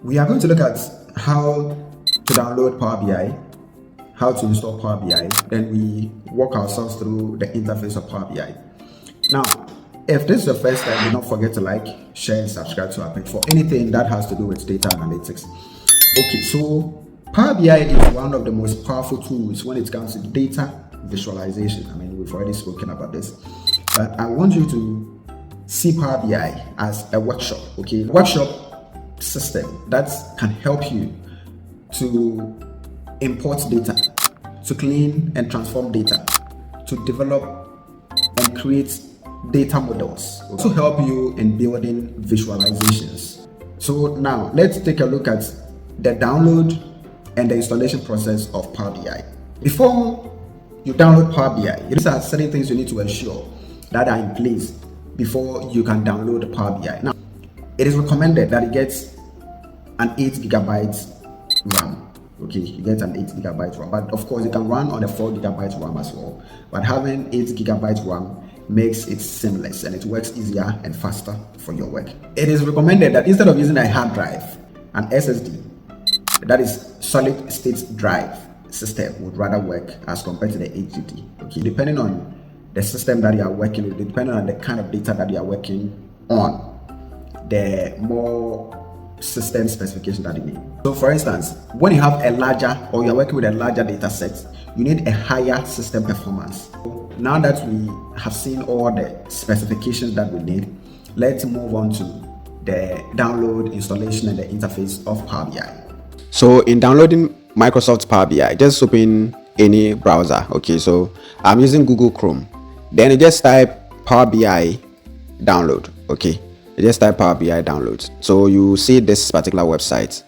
We are going to look at how to download Power BI, how to install Power BI, then we walk ourselves through the interface of Power BI. Now, if this is the first time, do not forget to like, share, and subscribe to our page for anything that has to do with data analytics. Okay, so Power BI is one of the most powerful tools when it comes to data visualization. I mean, we've already spoken about this, but I want you to see Power BI as a workshop, okay? Workshop system that can help you to import data, to clean and transform data, to develop and create data models, to help you in building visualizations. So now let's take a look at the download and the installation process of Power BI. Before you download Power BI, these are certain things you need to ensure that are in place before you can download the Power BI. Now, it is recommended that it gets an 8 GB RAM. Okay, you get an 8 GB RAM, but of course it can run on a 4 GB RAM as well. But having 8 GB RAM makes it seamless and it works easier and faster for your work. It is recommended that instead of using a hard drive, an SSD, that is solid state drive system, would rather work as compared to the HDD. Okay, depending on the system that you are working with, depending on the kind of data that you are working on, the more system specification that you need. So for instance, when you have a larger, or you're working with a larger data set, you need a higher system performance. So now that we have seen all the specifications that we need, let's move on to the download, installation, and the interface of Power BI. So in downloading Microsoft Power BI, just open any browser. Okay, so I'm using Google Chrome. Then you just type Power BI download. Okay, you just type Power BI downloads. So you see this particular website,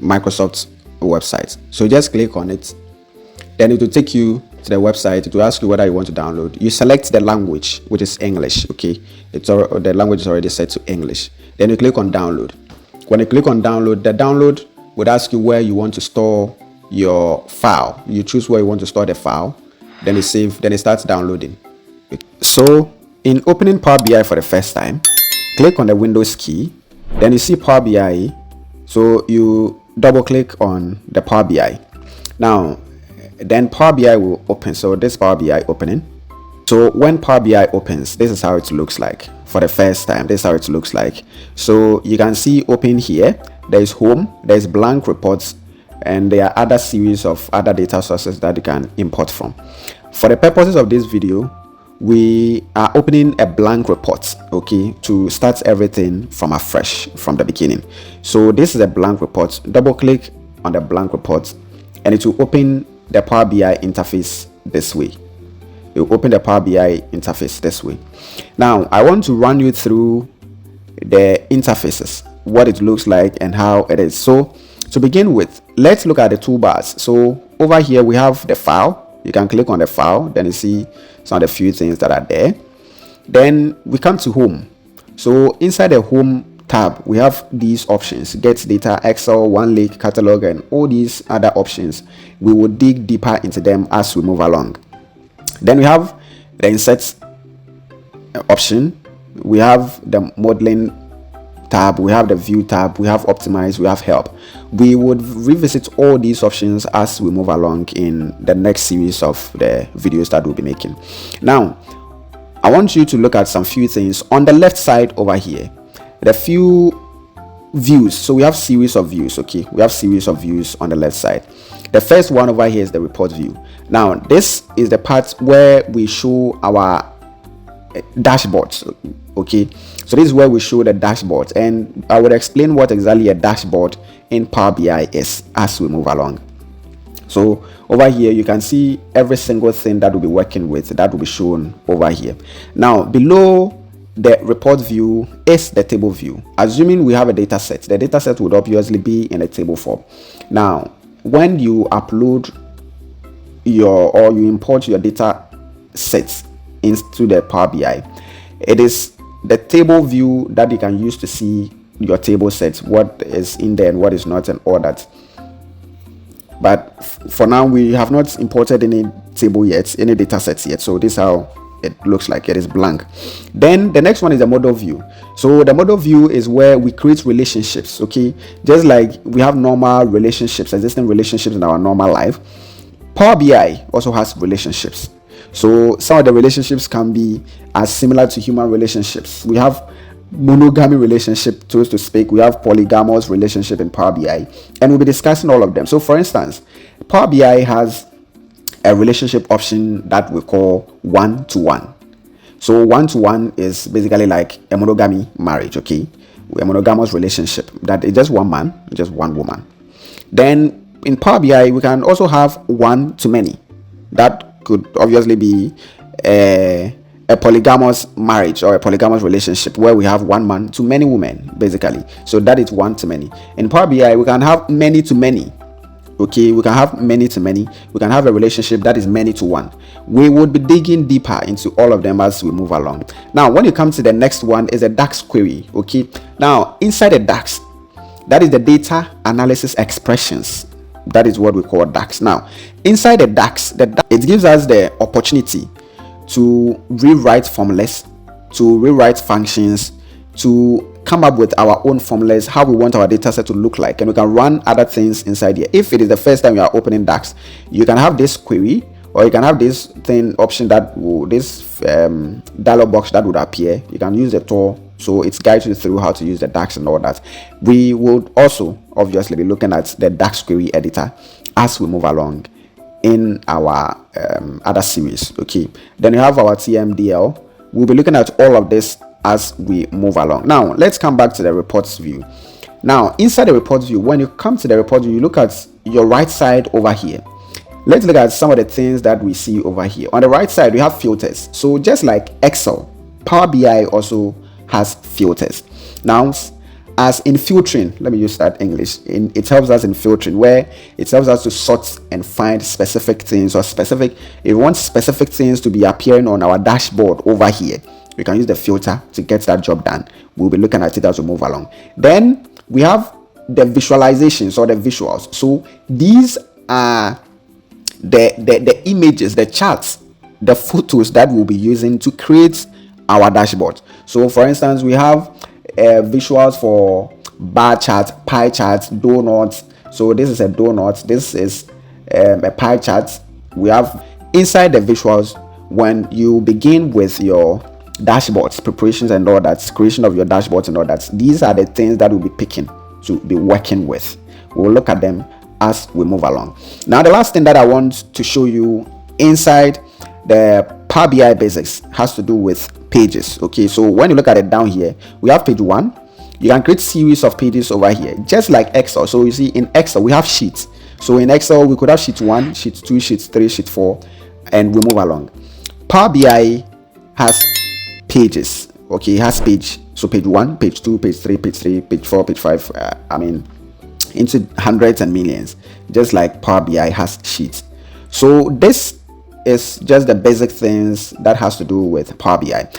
Microsoft website. So just click on it. Then it will take you to the website. It will ask you whether you want to download. You select the language, which is English. Okay, the language is already set to English. Then you click on download. When you click on download, the download would ask you where you want to store your file. You choose where you want to store the file. Then you save. Then it starts downloading. So in opening Power BI for the first time, click on the Windows key. Then you see Power BI. So you double click on the Power BI. Now, then Power BI will open. So this Power BI opening. So when Power BI opens, this is how it looks like for the first time. This is how it looks like. So you can see open here. There is home. There is blank reports, and there are other series of other data sources that you can import from. For the purposes of this video, we are opening a blank report, okay, to start everything from afresh, from the beginning. So this is a blank report. Double click on the blank report and it will open the Power BI interface this way. It will open the Power BI interface this way. Now I want to run you through the interfaces, what it looks like and how it is. So to begin with, let's look at the toolbars. So over here we have the file. You can click on the file, then you see some of the few things that are there. Then we come to home. So inside the home tab, we have these options: get data, Excel, one lake, catalog, and all these other options. We will dig deeper into them as we move along. Then we have the insert option. We have the modeling tab, we have the view tab, we have optimize, we have help. We would revisit all these options as we move along in the next series of the videos that we'll be making. Now I want you to look at some few things on the left side over here, the few views. So we have series of views. Okay, we have series of views on the left side. The first one over here is the report view. Now this is the part where we show our dashboards. Okay, so this is where we show the dashboard, and I would explain what exactly a dashboard in Power BI is as we move along. So over here you can see every single thing that we'll be working with, that will be shown over here. Now below the report view is the table view. Assuming we have a data set, the data set would obviously be in a table form. Now when you upload or you import your data sets into the Power BI, it is the table view that you can use to see your table sets, what is in there and what is not, and all that. But for now we have not imported any table yet, any data sets yet. So this is how it looks like. It is blank. Then the next one is the model view. So the model view is where we create relationships. Okay, just like we have normal relationships, existing relationships in our normal life, Power BI also has relationships. So some of the relationships can be as similar to human relationships. We have monogamy relationship, so to speak. We have polygamous relationship in Power BI, and we'll be discussing all of them. So for instance, Power BI has a relationship option that we call one-to-one. So one-to-one is basically like a monogamy marriage, okay? A monogamous relationship that is just one man, just one woman. Then in Power BI, we can also have one-to-many. That could obviously be a polygamous marriage or a polygamous relationship where we have one man to many women, basically. So that is one-to-many. In Power BI, we can have many-to-many. Okay, we can have many to many. We can have a relationship that is many to one. We would be digging deeper into all of them as we move along. Now, when you come to the next one, is a DAX query. Okay, now inside the DAX, that is the data analysis expressions. That is what we call DAX. Now, inside the DAX, it gives us the opportunity to rewrite formulas, to rewrite functions, to come up with our own formulas, how we want our data set to look like, and we can run other things inside here. If it is the first time you are opening DAX, you can have this query, or you can have this thing option that will, this dialog box that would appear. You can use the tool, so it guides you through how to use the DAX and all that. We would also obviously be looking at the DAX query editor as we move along in our other series. Okay, then you have our TMDL. We'll be looking at all of this as we move along. Now let's come back to the reports view. Now inside the reports view, when you come to the report view, you look at your right side over here. Let's look at some of the things that we see over here. On the right side, we have filters. So just like Excel, Power BI also has filters. Now, as in filtering, let me use that English. It helps us in filtering, where it helps us to sort and find specific things, or specific, if we want specific things to be appearing on our dashboard over here, we can use the filter to get that job done. We'll be looking at it as we move along. Then we have the visualizations or the visuals. So these are the images, the charts, the photos that we'll be using to create our dashboard. So for instance, we have visuals for bar chart, pie charts, donuts. So this is a donut, this is a pie chart. We have inside the visuals, when you begin with your dashboards, preparations and all that, creation of your dashboards and all that, these are the things that we'll be picking to be working with. We'll look at them as we move along. Now the last thing that I want to show you inside the Power BI basics has to do with pages. Okay, so when you look at it down here, we have page 1. You can create series of pages over here, just like Excel. So you see in Excel we have sheets. So in Excel we could have sheet 1, sheet 2, sheet 3, sheet 4, and we move along. Power BI has pages. Okay, it has page. So page 1, page 2, page 3, page 4, page 5. Into hundreds and millions, just like Power BI has sheets. So this is just the basic things that has to do with Power BI.